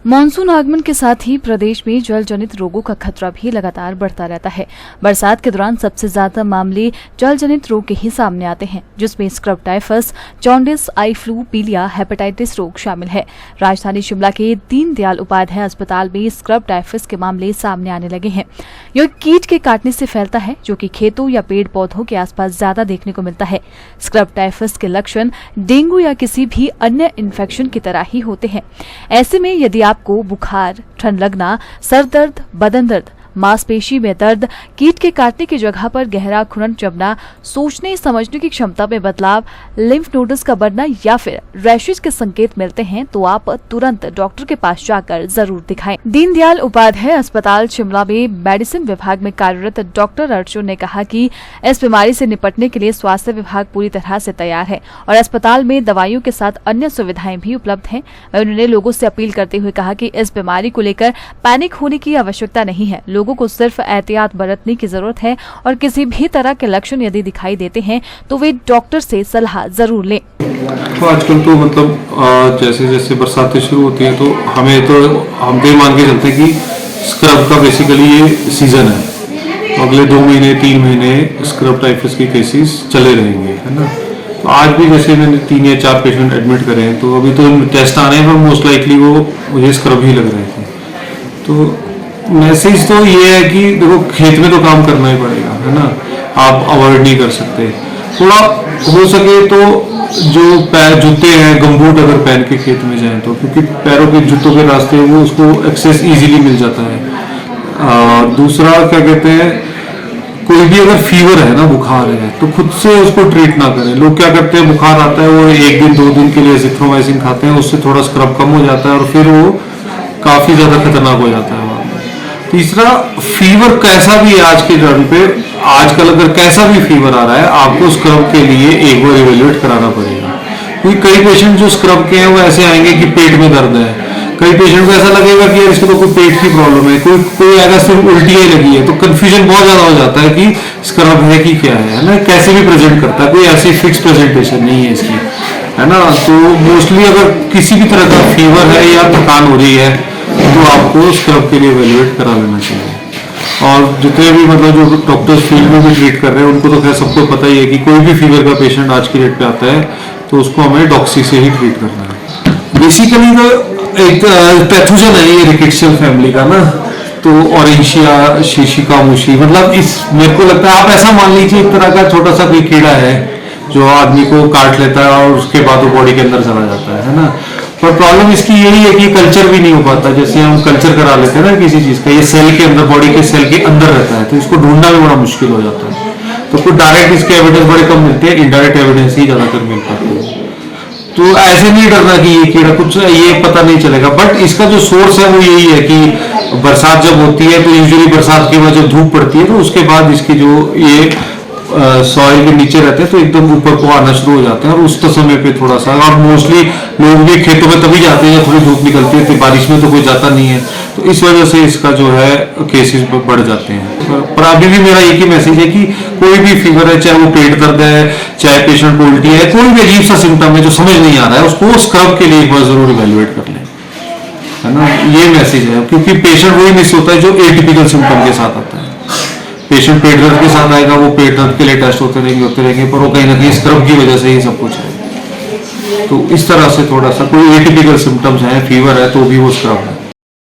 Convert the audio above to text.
Monsoon आगमन के साथ ही प्रदेश में जल जनित रोगों का खतरा भी लगातार बढ़ता रहता है। बरसात के दौरान सबसे ज्यादा मामले जल जनित रोग के ही सामने आते हैं, जिसमें scrub typhus, jaundice, eye flu, पीलिया, हेपेटाइटिस रोग शामिल है। राजधानी शिमला के दीनदयाल उपाध्याय अस्पताल में स्क्रब टाइफस के मामले सामने आने लगे हैं। यह कीट के काटने से फैलता है, जो कि खेतों या पेड़ पौधों के आसपास ज्यादा देखने को मिलता है। स्क्रब टाइफस के लक्षण डेंगू या किसी भी अन्य इन्फेक्शन की तरह ही होते हैं। ऐसे में यदि आपको बुखार, ठंड लगना, सर दर्द, बदन दर्द, मांसपेशी में दर्द, कीट के काटने की जगह पर गहरा खुरन जमना, सोचने समझने की क्षमता में बदलाव, लिम्फ नोड्स का बढ़ना या फिर रैशेज के संकेत मिलते हैं तो आप तुरंत डॉक्टर के पास जाकर जरूर दिखाएं। दीनदयाल उपाध्याय अस्पताल शिमला में मेडिसिन विभाग में कार्यरत डॉक्टर अर्जुन ने कहा कि इस बीमारी से निपटने के लिए स्वास्थ्य विभाग पूरी तरह से तैयार है और अस्पताल में दवाइयों के साथ अन्य सुविधाएं भी उपलब्ध हैं। उन्होंने लोगों से अपील करते हुए कहा कि इस बीमारी को लेकर पैनिक होने की आवश्यकता नहीं है। लोगों को सिर्फ एहतियात बरतने की जरूरत है और किसी भी तरह के लक्षण यदि दिखाई देते हैं तो वे डॉक्टर से सलाह जरूर लें। तो आजकल तो मतलब जैसे जैसे बरसातें शुरू होती हैं तो हम तो मान के चलते हैं कि स्क्रब का बेसिकली ये सीजन है, तो अगले 2 महीने 3 महीने स्क्रब टाइफस के केसेस चले रहेंगे, है ना। तो आज भी जैसे मैंने 3 या 4 पेशेंट एडमिट करे हैं, तो अभी तो टेस्ट आने हैं पर मोस्ट लाइकली वो मुझे स्क्रब ही लग रहे थे। तो मैसेज तो ये है कि देखो खेत में तो काम करना ही पड़ेगा, है ना, आप अवॉइड नहीं कर सकते। थोड़ा हो सके तो जो पैर जूते हैं, गमबूट अगर पहन के खेत में जाएं तो, क्योंकि पैरों के जूतों के रास्ते वो उसको एक्सेस इजीली मिल जाता है। दूसरा क्या कहते हैं, कोई भी अगर फीवर है ना, बुखार है, तो खुद से उसको ट्रीट ना करें। लोग क्या करते हैं, बुखार आता है वो 1 दिन 2 दिन के लिए एजिथ्रोमाइसिन खाते हैं, उससे थोड़ा स्क्रब कम हो जाता है और फिर वो काफी ज्यादा खतरनाक हो जाता है। तीसरा, फीवर कैसा भी है आज के टाइम पे, आजकल अगर कैसा भी फीवर आ रहा है, आपको स्क्रब के लिए एक बार इवेल्युएट कराना पड़ेगा। क्योंकि कई पेशेंट जो स्क्रब के हैं वो ऐसे आएंगे कि पेट में दर्द है, कई पेशेंट को ऐसा लगेगा कि यार इसको तो कोई पेट की प्रॉब्लम है, कोई आएगा सिर्फ उल्टी ही लगी है, तो कंफ्यूजन बहुत ज्यादा हो जाता है कि स्क्रब है कि क्या है ना, कैसे भी प्रेजेंट करता है, कोई ऐसी फिक्स प्रेजेंटेशन नहीं है इसकी, है ना। तो मोस्टली अगर किसी भी तरह का फीवर है या थकान हो रही है तो आपको स्क्रब के लिए इवेल्युएट करा लेना चाहिए। और जितने भी मतलब जो डॉक्टर्स फील्ड में भी ट्रीट कर रहे हैं उनको तो खैर सबको पता ही है कि कोई भी फीवर का पेशेंट आज की डेट पे आता है तो उसको हमें डॉक्सी से ही ट्रीट करना है। बेसिकली तो एक पैथोजन है ये रिकेट्शियल फैमिली का ना, तो ऑरेंशिया शिशिकामुशी, मतलब इस मेरे को लगता है आप ऐसा मान लीजिए एक तरह का छोटा सा कोई कीड़ा है जो आदमी को काट लेता है और उसके बाद वो बॉडी के अंदर चला जाता है ना। पर प्रॉब्लम इसकी यही है कि कल्चर भी नहीं हो पाता। जैसे हम कल्चर करा लेते हैं ना किसी चीज का, ये सेल के अंदर, बॉडी के सेल के अंदर रहता है, तो इसको ढूंढना भी बड़ा मुश्किल हो जाता है। तो कुछ डायरेक्ट इसके एविडेंस बड़े कम मिलते हैं, इनडायरेक्ट एविडेंस ही ज्यादातर मिल पाते हैं। तो ऐसे नहीं डरना कि ये कीड़ा कुछ ये पता नहीं चलेगा, बट इसका जो सोर्स है वो यही है कि बरसात जब होती है तो यूजुअली बरसात के बाद जब धूप पड़ती है तो उसके बाद इसकी जो ये सॉइल के नीचे रहते हैं तो एकदम ऊपर को आना शुरू हो जाते हैं और उस समय पे थोड़ा सा, और मोस्टली लोग भी खेतों में तभी जाते हैं जब थोड़ी धूप निकलती है, तो बारिश में तो कोई जाता नहीं है, तो इस वजह से इसका जो है केसेस बढ़ जाते हैं। पर अभी भी मेरा एक ही मैसेज है कि कोई भी फीवर है, चाहे वो पेट दर्द है, चाहे पेशेंट को उल्टी है, कोई भी अजीब सा सिम्टम है जो समझ नहीं आ रहा है, उसको स्क्रब के लिए एक बार जरूर इवेल्युएट कर लें, है ना। ये मैसेज है, क्योंकि पेशेंट वही मिस होता है जो एटिपिकल सिम्टम के साथ आता है। पेशेंट पेट दर्द के साथ आएगा, वो पेट दर्द के लिए टेस्ट होते रहेंगे, पर वो कहीं ना कहीं स्क्रब की वजह से ही सब कुछ है। तो इस तरह से थोड़ा सा कोई एटिपिकल सिम्टम्स हैं, फीवर है तो भी वो स्क्रब है।